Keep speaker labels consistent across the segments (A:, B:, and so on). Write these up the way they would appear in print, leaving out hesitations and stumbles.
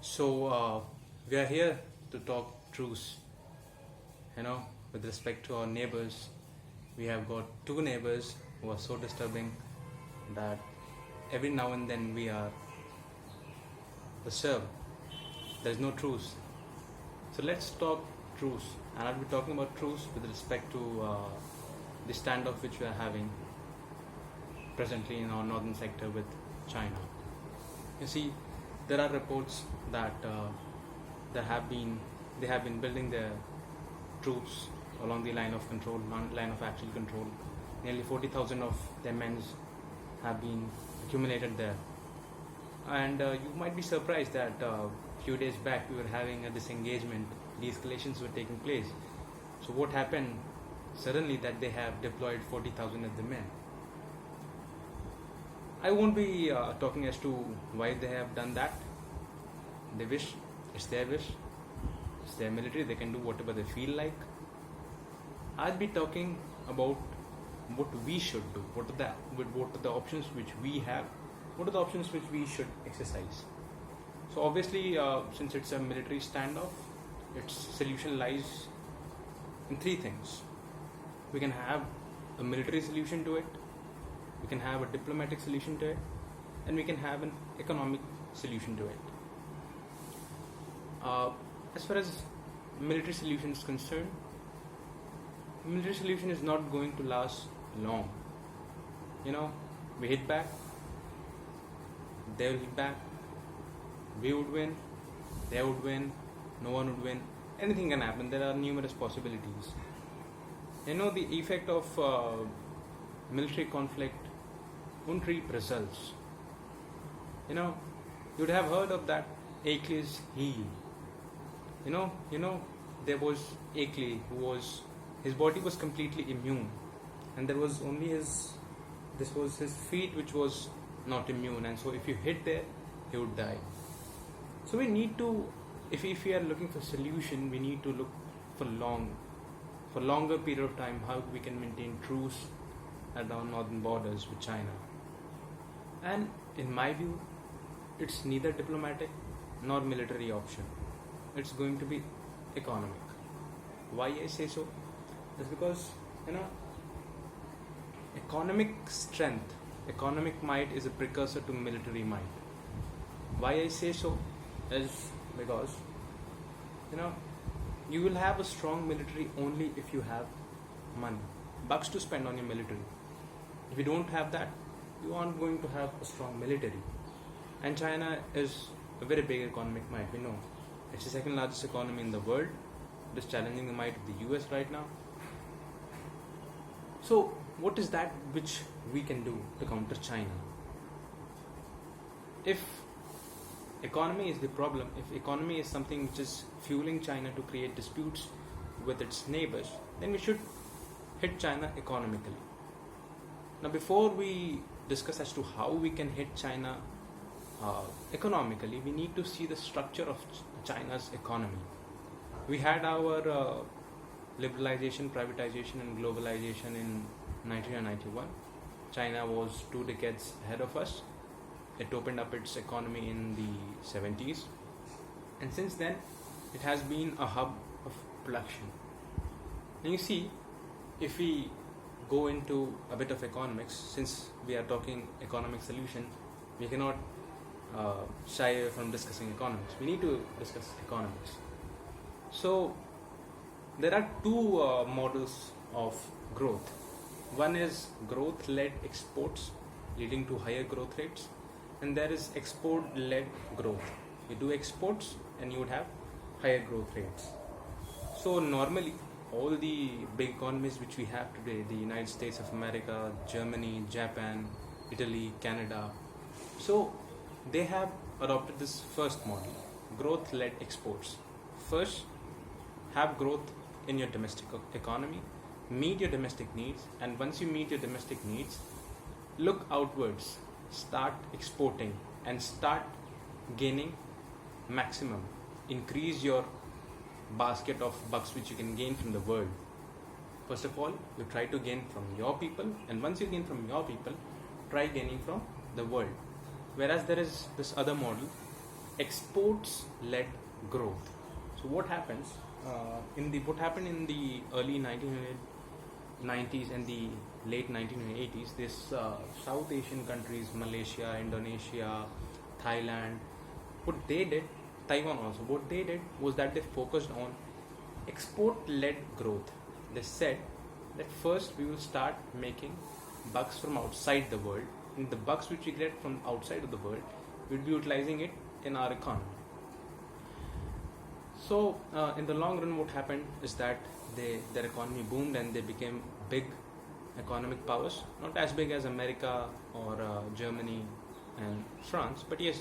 A: We are here to talk truce. With respect to our neighbors, we have got two neighbors who are so disturbing that every now and then we are disturbed. There's no truce. So let's talk truce, and I'll be talking about truce with respect to the standoff which we are having presently in our northern sector with China. You see, there are reports that they have been building their troops along the line of control, line of actual control. Nearly 40,000 of their men have been accumulated there. And you might be surprised that a few days back we were having a disengagement, de-escalations were taking place. So what happened suddenly that they have deployed 40,000 of the men? I won't be talking as to why they have done that. They wish, it's their wish, it's their military, they can do whatever they feel like. I'll be talking about what we should do, what are the options which we have, what are the options which we should exercise. So obviously, since it's a military standoff, its solution lies in three things. We can have a military solution to it, we can have a diplomatic solution to it, and we can have an economic solution to it. As far as military solution is concerned, military solution is not going to last long. We hit back, they will hit back, we would win, they would win, no one would win, anything can happen. There are numerous possibilities. The effect of military conflict won't reap results. You'd have heard of that Achilles heel. There was Achilles his body was completely immune, and there was only his feet which was not immune, and so if you hit there, he would die. So we need to, if we are looking for solution, we need to look for longer period of time how we can maintain truce at our northern borders with China. And in my view, it's neither diplomatic nor military option. It's going to be economic. Why I say so? It's because economic strength, economic might is a precursor to military might. Why I say so is because you will have a strong military only if you have money, bucks to spend on your military. If you don't have that, you aren't going to have a strong military. And China is a very big economic might. We know it's the second largest economy in the world. It is challenging the might of the US right now. So what is that which we can do to counter China? If economy is the problem, if economy is something which is fueling China to create disputes with its neighbors, then we should hit China economically. Now, before we discuss as to how we can hit China economically, we need to see the structure of China's economy. We had our liberalization, privatization and globalization in 1991. China was 2 decades ahead of us. It opened up its economy in the 70s, and since then it has been a hub of production. And you see, if we go into a bit of economics, since we are talking economic solution, we cannot shy away from discussing economics. We need to discuss economics. So there are two models of growth. One is growth-led exports leading to higher growth rates, and there is export-led growth. You do exports and you would have higher growth rates. So normally all the big economies which we have today, the United States of America, Germany, Japan, Italy, Canada, so they have adopted this first model, growth-led exports. First, have growth in your domestic economy, meet your domestic needs, and once you meet your domestic needs, look outwards, start exporting and start gaining maximum. Increase your basket of bucks which you can gain from the world. First of all, you try to gain from your people, and once you gain from your people, try gaining from the world. Whereas there is this other model exports led growth. So what happens what happened in the early 1990s and the late 1980s? This South Asian countries, Malaysia, Indonesia, Thailand, what they did, Taiwan also, what they did was that they focused on export-led growth. They said that first we will start making bucks from outside the world, and the bucks which we get from outside of the world, we'll be utilizing it in our economy. So in the long run, what happened is that their economy boomed and they became big economic powers, not as big as America or Germany and France, but yes,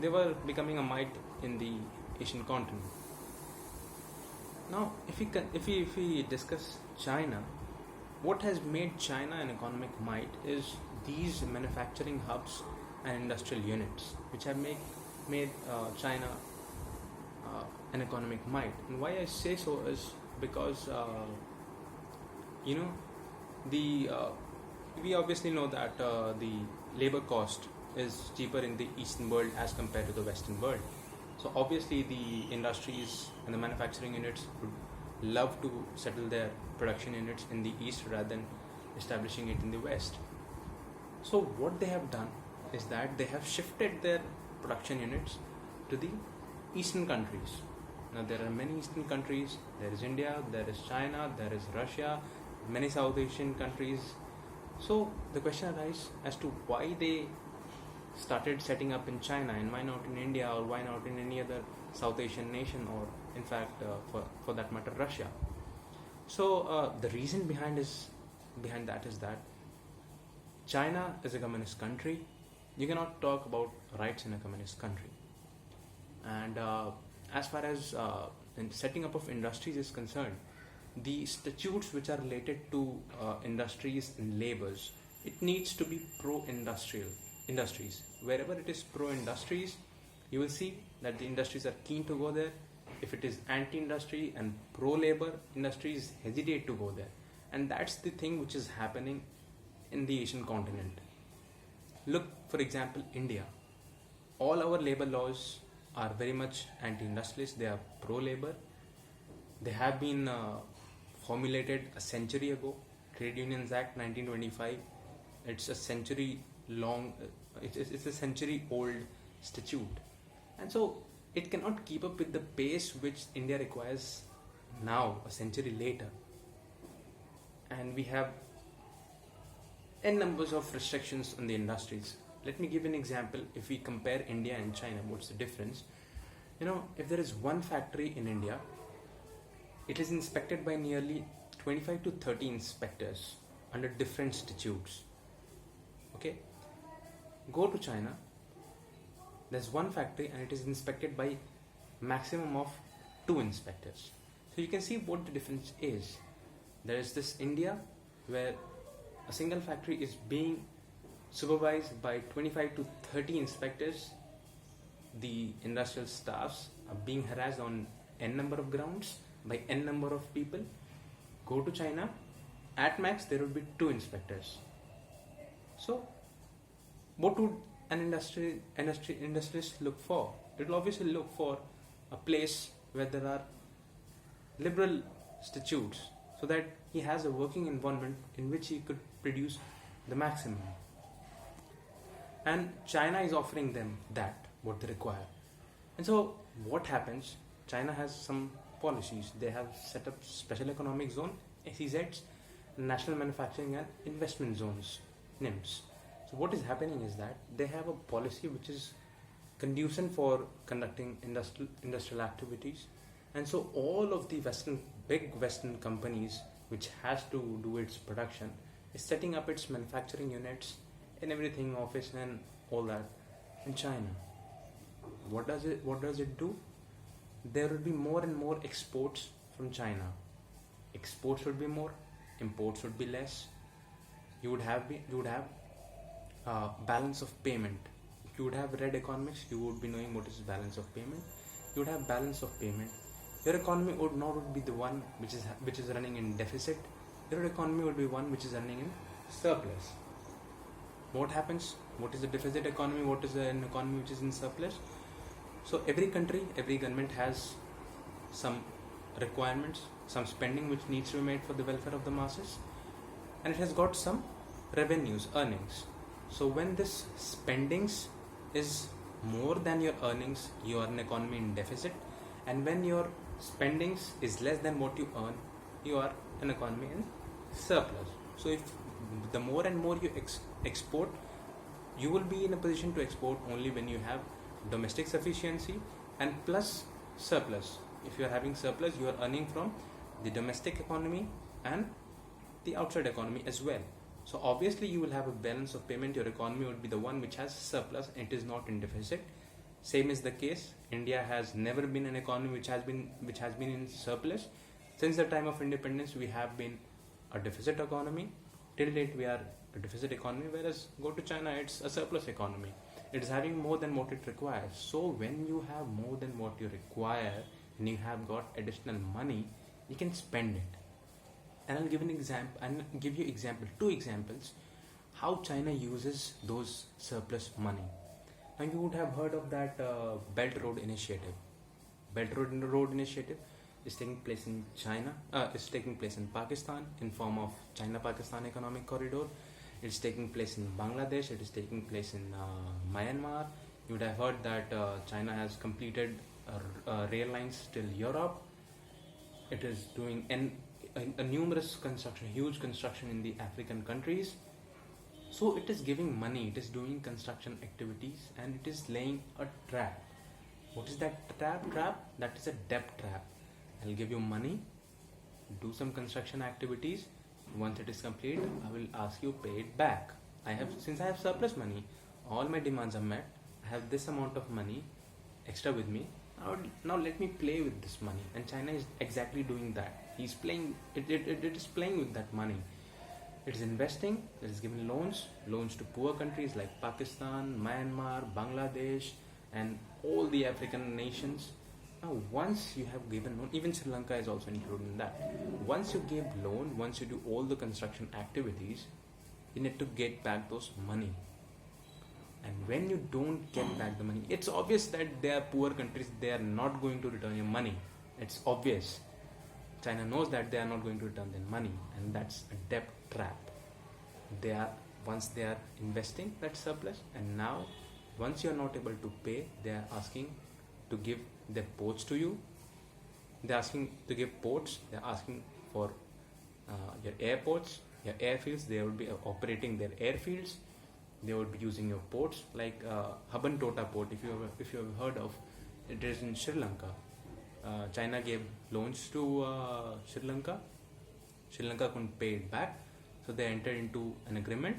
A: they were becoming a might in the Asian continent. Now, if we discuss China, what has made China an economic might is these manufacturing hubs and industrial units, which have made China an economic might. And why I say so is because you know the we obviously know that the labor cost is cheaper in the Eastern world as compared to the Western world. So obviously the industries and the manufacturing units would love to settle their production units in the East rather than establishing it in the West. So what they have done is that they have shifted their production units to the Eastern countries. Now there are many Eastern countries. There is India, there is China, there is Russia, many South Asian countries. So the question arises as to why they started setting up in China and why not in India, or why not in any other South Asian nation, or in fact for that matter Russia. So the reason behind that is that China is a communist country. You cannot talk about rights in a communist country. And as far as in setting up of industries is concerned, the statutes which are related to industries and labors, it needs to be pro-industrial industries. Wherever it is pro-industries, you will see that the industries are keen to go there. If it is anti-industry and pro-labor, industries hesitate to go there. And that's the thing which is happening in the Asian continent. Look, for example, India. All our labor laws are very much anti-industrialist. They are pro-labor. They have been formulated a century ago. Trade Unions Act 1925. It's a century long. It's a century old statute, and so it cannot keep up with the pace which India requires now, a century later. And we have n numbers of restrictions on the industries. Let me give an example. If we compare India and China, what's the difference? If there is one factory in India, it is inspected by nearly 25 to 30 inspectors under different statutes. Okay? Go to China, there's one factory and it is inspected by maximum of 2 inspectors. So you can see what the difference is. There is this India where a single factory is being supervised by 25 to 30 inspectors. The industrial staffs are being harassed on n number of grounds by n number of people. Go to China, at max there would be 2 inspectors. So what would an industrialist look for? It will obviously look for a place where there are liberal statutes, so that he has a working environment in which he could produce the maximum. And China is offering them that, what they require. And so what happens? China has some policies. They have set up special economic zone, SEZs, national manufacturing and investment zones, NIMS. So what is happening is that they have a policy which is conducive for conducting industrial activities. And so all of the big Western companies which has to do its production is setting up its manufacturing units and everything, office and all that in China. What does it do? There will be more and more exports from China. Exports would be more, imports would be less. You would have balance of payment. If you would have read economics, you would be knowing what is balance of payment. You would have balance of payment. Your economy would not be the one which is running in deficit. Your economy would be one which is running in surplus. What happens? What is a deficit economy? What is an economy which is in surplus? So every country, every government has some requirements, some spending which needs to be made for the welfare of the masses, and it has got some revenues, earnings. So when this spendings is more than your earnings, you are an economy in deficit, and when your spendings is less than what you earn, you are an economy in surplus. So if the more and more you export, you will be in a position to export only when you have domestic sufficiency and plus surplus. If you are having surplus, you are earning from the domestic economy and the outside economy as well. So obviously you will have a balance of payment. Your economy would be the one which has surplus and it is not in deficit. Same is the case. India has never been an economy which has been in surplus. Since the time of independence, we have been a deficit economy. Till date, we are a deficit economy. Whereas go to China, it's a surplus economy. It is having more than what it requires. So when you have more than what you require and you have got additional money, you can spend it. And I'll give an example. And give you two examples, how China uses those surplus money. Now you would have heard of that Belt Road Initiative. Road Initiative is taking place in China. Is taking place in Pakistan in form of China-Pakistan Economic Corridor. It's taking place in Bangladesh. It is taking place in Myanmar. You would have heard that China has completed rail lines till Europe. It is doing a numerous construction, huge construction in the African countries. So it is giving money, it is doing construction activities, and it is laying a trap. What is that trap? That is a debt trap. I'll give you money, do some construction activities. Once it is complete, I will ask you pay it back. Since I have surplus money, all my demands are met. I have this amount of money extra with me. Now let me play with this money. And China is exactly doing that. He's playing. It is playing with that money. It is investing. It is giving loans to poor countries like Pakistan, Myanmar, Bangladesh, and all the African nations. Now, once you have given loan, even Sri Lanka is also included in that. Once you give loan, once you do all the construction activities, you need to get back those money. And when you don't get back the money, it's obvious that they are poor countries. They are not going to return your money. It's obvious. China knows that they are not going to return their money, and that's a debt trap. Once they are investing that surplus, and now once you are not able to pay, they are asking to give their ports to you. They are asking to give ports. They are asking for your airports, your airfields. They will be operating their airfields. They would be using your ports like Hambantota port. If you have heard of, it is in Sri Lanka. China gave loans to Sri Lanka. Sri Lanka couldn't pay it back, so they entered into an agreement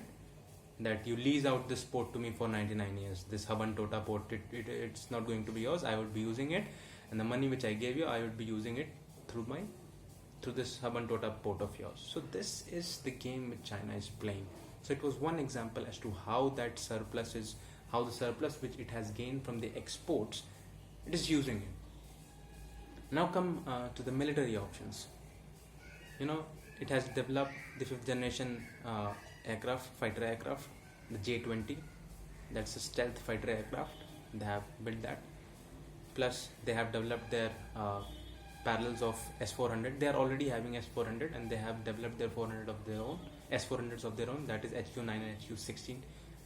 A: that you lease out this port to me for 99 years. This Hambantota port, it's not going to be yours. I would be using it, and the money which I gave you, I would be using it through this Hambantota port of yours. So this is the game which China is playing. So it was one example as to how the surplus which it has gained from the exports, it is using it. Now come to the military options. It has developed the 5th generation fighter aircraft, the J-20. That's a stealth fighter aircraft. They have built that. Plus, they have developed their parallels of S-400. They are already having S-400, and they have developed their S-400s of their own. That is HQ-9 and HQ-16.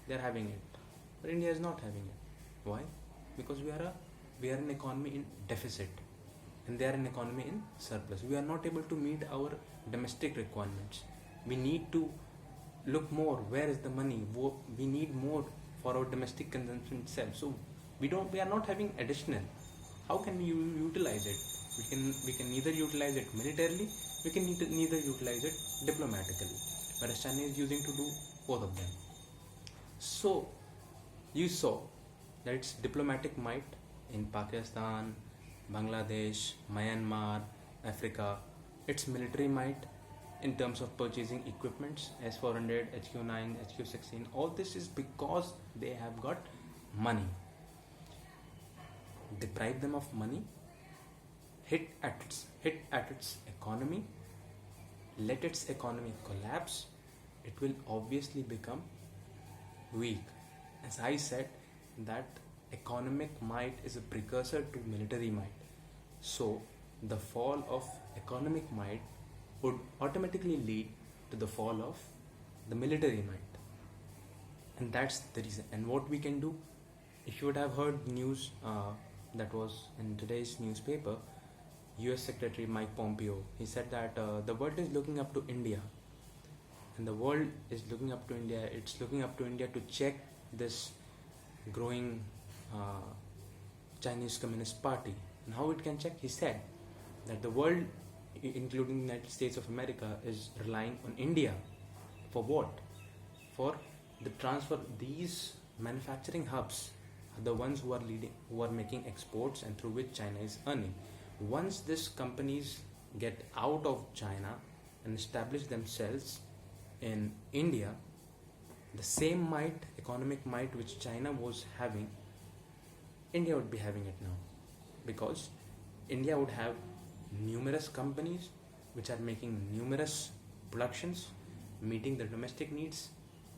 A: They are having it, but India is not having it. Why? Because we are an economy in deficit, and they are an economy in surplus. We are not able to meet our domestic requirements. We need to look more. Where is the money? We need more for our domestic consumption itself. So we are not having additional. How can we utilize it? We can neither utilize it militarily. We can neither utilize it diplomatically. Whereas China is using to do both of them. So you saw that its diplomatic might in Pakistan, Bangladesh, Myanmar, Africa, its military might in terms of purchasing equipments, S-400, HQ-9, HQ-16, all this is because they have got money. Deprive them of money, hit at its economy, let its economy collapse, it will obviously become weak. As I said, that economic might is a precursor to military might. So, the fall of economic might would automatically lead to the fall of the military might. And that's the reason. And what we can do, if you would have heard news that was in today's newspaper, US Secretary Mike Pompeo, he said that the world is looking up to India. And the world is looking up to India. It's looking up to India to check this growing Chinese Communist Party. And how it can check? He said that the world, including the United States of America, is relying on India. For what? For the transfer. These manufacturing hubs are the ones who are making exports, and through which China is earning. Once these companies get out of China and establish themselves in India, the same might, economic might which China was having, India would be having it now, because India would have numerous companies which are making numerous productions, meeting the domestic needs,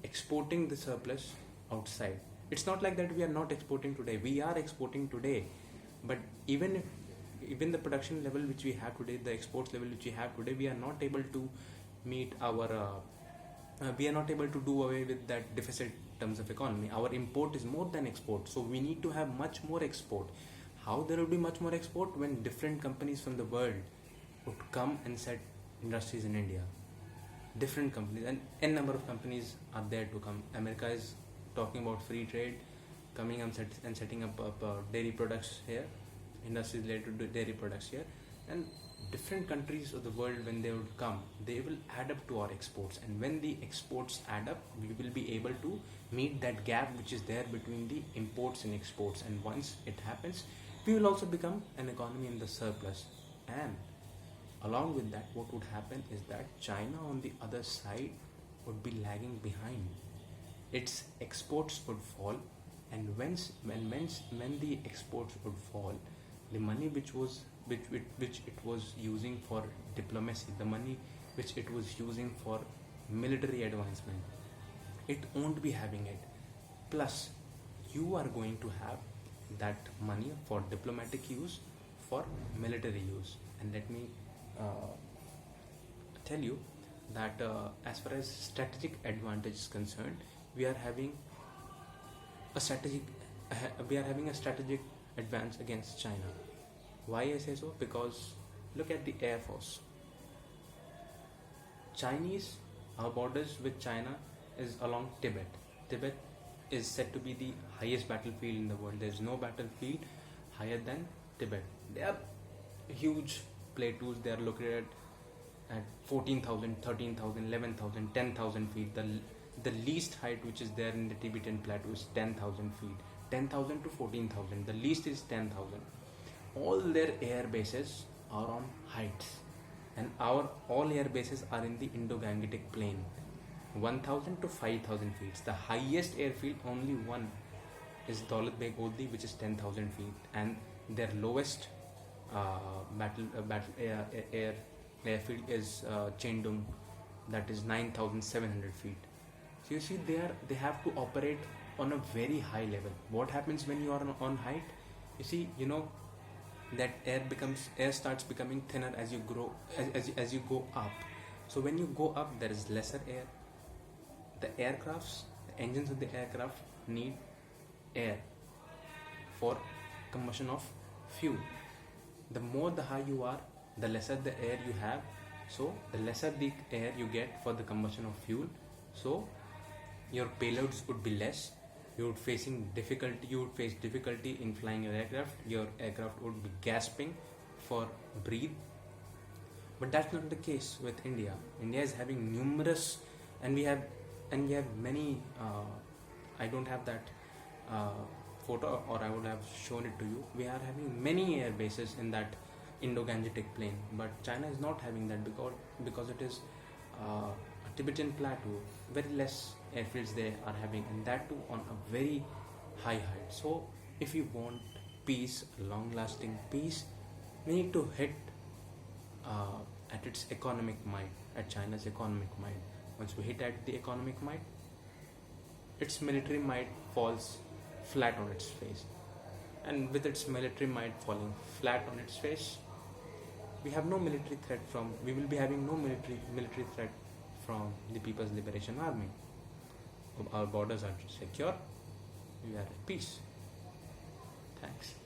A: exporting the surplus outside. It's not like that we are not exporting today. We are exporting today, but even the production level which we have today, the exports level which we have today, we are not able to meet our we are not able to do away with that deficit in terms of economy. Our import is more than export, so we need to have much more export. How there will be much more export? When different companies from the world would come and set industries in India. Different companies, and n number of companies are there to come. America is talking about free trade, coming and setting up dairy products here, industries related to dairy products here, and different countries of the world, when they would come, they will add up to our exports, and when the exports add up, we will be able to meet that gap which is there between the imports and exports. And once it happens, we will also become an economy in the surplus. And along with that, what would happen is that China on the other side would be lagging behind. Its exports would fall, and when the exports would fall, the money which it was using for diplomacy, the money which it was using for military advancement, it won't be having it. Plus, you are going to have that money for diplomatic use, for military use. And let me tell you that as far as strategic advantage is concerned, we are having a strategic advance against China. Why I say so? Because look at the Air Force. Our borders with China is along Tibet. Tibet is said to be the highest battlefield in the world. There is no battlefield higher than Tibet. They are huge plateaus. They are located at 14,000, 13,000, 11,000, 10,000 feet. The least height which is there in the Tibetan plateau is 10,000 feet. 10,000 to 14,000. The least is 10,000. All their air bases are on heights, and our all air bases are in the Indo-Gangetic plain, 1,000 to 5,000 feet. The highest airfield, only one, is Daulat Beg Oddi, which is 10,000 feet, and their lowest airfield is Chendung, that is 9,700 feet. So you see, they have to operate on a very high level. What happens when you are on height? You see, that air starts becoming thinner as you grow, as you go up. So when you go up, there is lesser air. The engines of the aircraft need air for combustion of fuel. The more the high you are, the lesser the air you have. So the lesser the air you get for the combustion of fuel, so your payloads would be less. You would face difficulty in flying your aircraft. Your aircraft would be gasping for breathe. But that's not the case with India. India is having numerous, and we have many. I don't have that photo, or I would have shown it to you. We are having many air bases in that Indo-Gangetic plain, but China is not having that because it is a Tibetan plateau. Very less airfields they are having, and that too on a very high height. So if you want peace, long-lasting peace, we need to hit at its economic might, at China's economic might. Once we hit at the economic might, its military might falls flat on its face. and with its military might falling flat on its face, we will be having no military threat from the People's Liberation Army. Our borders are secure, we are at peace. Thanks.